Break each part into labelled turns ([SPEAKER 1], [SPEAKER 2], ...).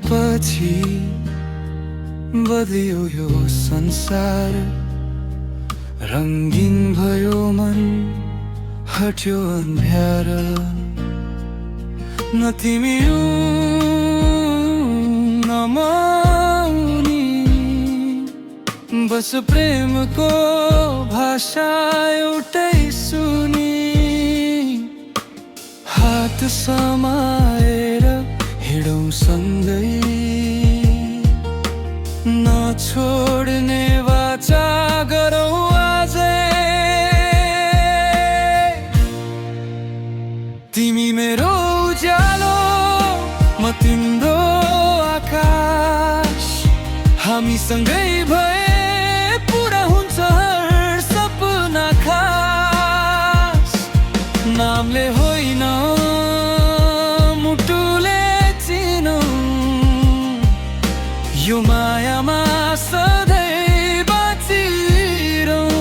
[SPEAKER 1] पछि बदल्यो यो संसार, रंगीन भयो मन, हट्यो अन्ध्यार। न तिमी न मौनी, बस प्रेमको भाषा एउटै सुनी। हात समाएर हिँडौँ सँगै, नछोड्ने वाचा गरौँ आजै। तिमी मेरो उज्यालो, म तिम्रो आकाश, हामी सँगै भए पुरा हुन्छ हर सपना खास। नामले होइन मुटुले चिनौँ, यो मायामा सधैँ बाँचिरहँ।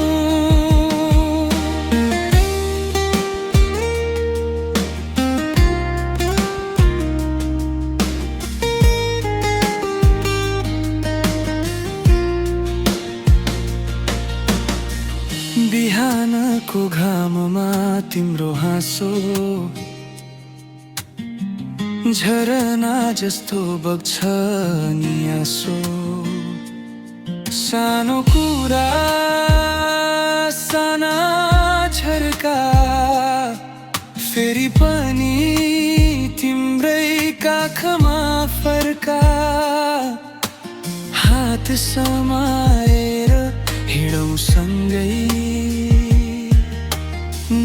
[SPEAKER 1] बिहानको घाममा तिम्रो हाँसो झरना जस्तो बग्छ नि आँसो। सानो कुरा साना झर्का, फेरि पनि तिम्रै काखमा फर्का। हात समाएर हिँडौँ सँगै,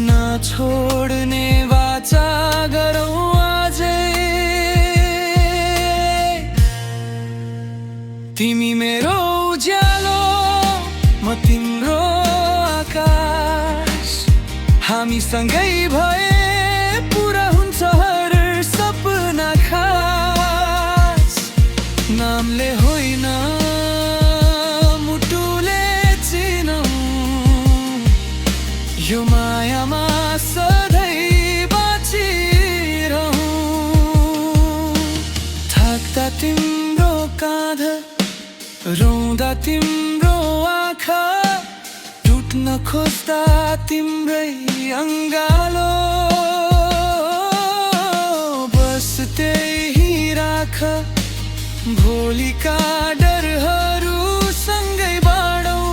[SPEAKER 1] नछोड्ने वाचा गरौँ आजै। तिमी मेरो उज्यालो, म तिम्रो आकाश, हामी सँगै भए पुरा हुन्छ हर सपना खास। नामले होइन मुटुले चिनौँ, यो मायामा सधैँ बाँचिरहँ। थाक्दा तिम्रो काँध, रोउँदा तिम्रो आँखा, टुट्न खोज्दा तिम्रै अङ्गालो। बस त्यही राख, भोलिका डरहरू सँगै बाँडौँ।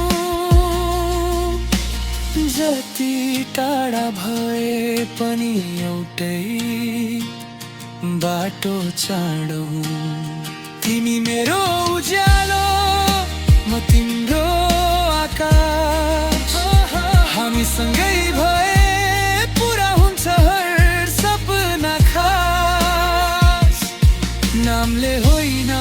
[SPEAKER 1] जति टाढा भए पनि एउटै बाटो चाँडौँ। तिमी मेरो उज्यालो, म तिम्रो आकाश, हामी सँगै भए पुरा हुन्छ हर सपना खास। नामले होइन